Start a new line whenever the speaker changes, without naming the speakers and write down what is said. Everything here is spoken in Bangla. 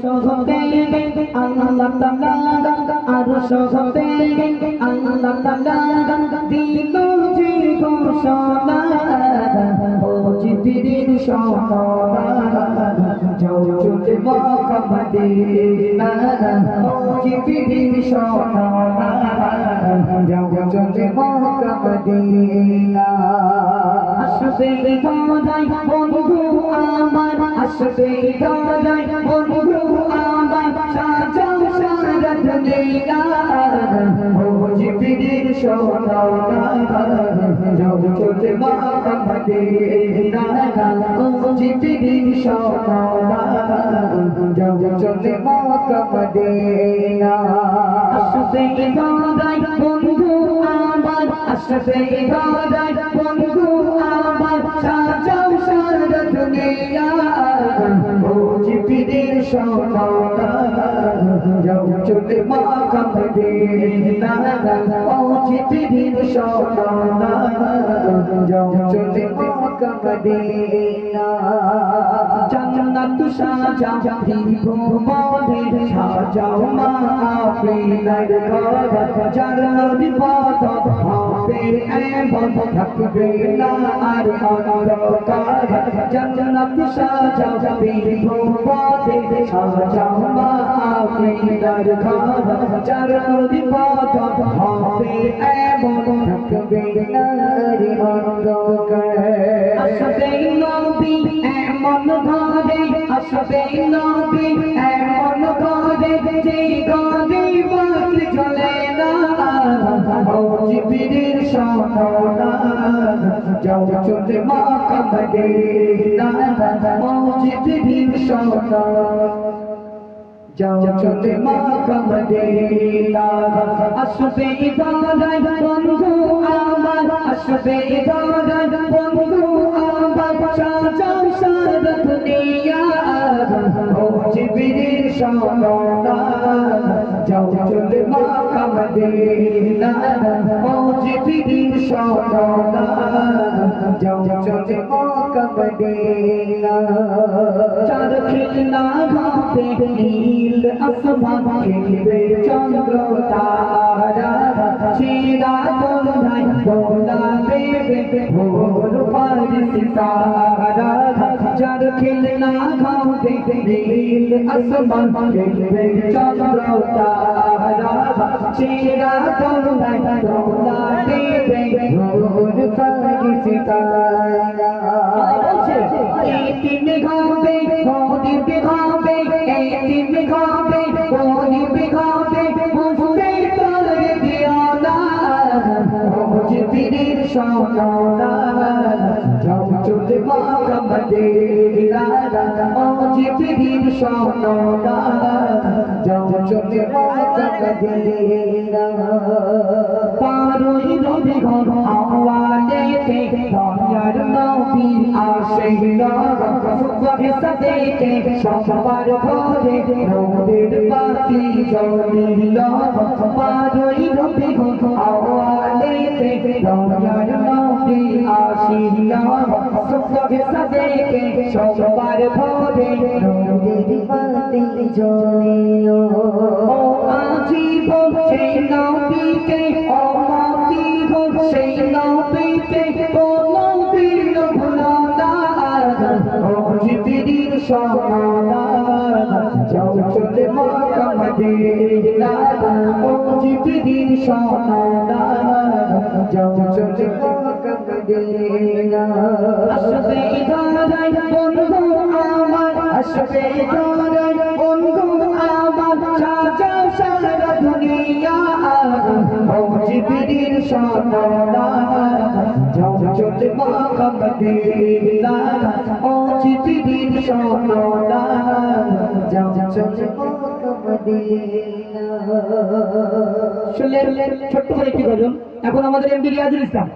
সহতে আল্লাহ তাআলা আর সহতে আল্লাহ তাআলা দিল যে ঘোষণা ও জিবরিল শোনা যাও চলে মক্কা মদিনা ও জিবরিল শোনা যাও চলে মক্কা মদিনা আসবে দোজাই বন্ধু আমার আসবে দোজাই বন্ধু আমার সাজাও সারা দুনিয়া ও জিবরিল শোনা যাও চলে মক্কা মদিনা ও জিবরিল শোনা যাও চলে মক্কা মদিনা আসবে দোজাই বন্ধু আমার আসবে দোজাই বন্ধু আমার সাজাও সারা দুনিয়া ও জিবরিল শোনা যাও চলে মক্কা মদিনা ও জিবরিল শোনা যাও চলে মক্কা মদিনা জান্নাত সাজাও ভুবনে সাজাও মা আপিনার ঘর যার বিপদ হবে এমন থাকবে না আর অন্ধকার জান্নাত সাজাও ভুবনে সাজাও মা আপিনার ঘর যার বিপদ হবে এমন থাকবে না আর অন্ধকার আসবে নবী এমন ঘরে আসবে নবী এমন ঘরে যে ঘরে বাত জ্বলে না ও জিবরিল শোনা যাও চলে মক্কা মদিনা ও জিবরিল শোনা যাও চলে মক্কা মদিনা আসবে দোজাই বন্ধু আমার আসবে দোজাই বন্ধু আমার সাজাও সারা দুনিয়া ও জিবরিল শোনা যাও চলে মক্কা মদিনা ও জিবরিল শোনা যাও চলে মক্কা মদিনা চার খিলনা ঘাটে নীল আসমান খেলবে চন্দ্র তারা শিরা দোলাই দোলা দেবে ভোর ফারিসি তারা চার খিলনা ঘাটে নীল আসমান খেলবে চন্দ্র তারা শিরা দোলাই দোলা দেবে ভোর ফারিসি তারা তিন ঘাটে মোদিব ঘাটে তিন ঘাটে মোদিব ঘাটে মুফতে করে দিও না ও জিবরিল শোনা যাও চলে মক্কা মদিনা ও জিবরিল শোনা যাও চলে মক্কা মদিনা পারোই রবি ঘর আওয়াজেতে দয়ার নবী আসিলো ভবিষ্যতে সবার ঘরে রোদের বাতি জ্বলিল পারোই রবি ঘর আওয়াজেতে দয়ার নবী আসিলো ভবিষ্যতে সবার ঘরে রোদের বাতি জ্বলিল ও আজীবন সেই নবীকে অমতি হোক সেই নবীকে কোনদিন ভুলো না ও জিবরিল শোনা যাও চলে মক্কা মদিনা ও জিবরিল শোনা যাও চলে মক্কা মদিনা আসবে দোজাই বন্ধু আমার আসবে দোজাই বন্ধু আমার সাজাও সারা দুনিয়া ও জিবরিল শোনা যাও চলে মক্কা মদিনা ও জিবরিল শোনা যাও চলে মক্কা মদিনা শুনলেন ছোট্ট করে একটি গজল এখন আমাদের এমডি রিয়াজুল ইসলাম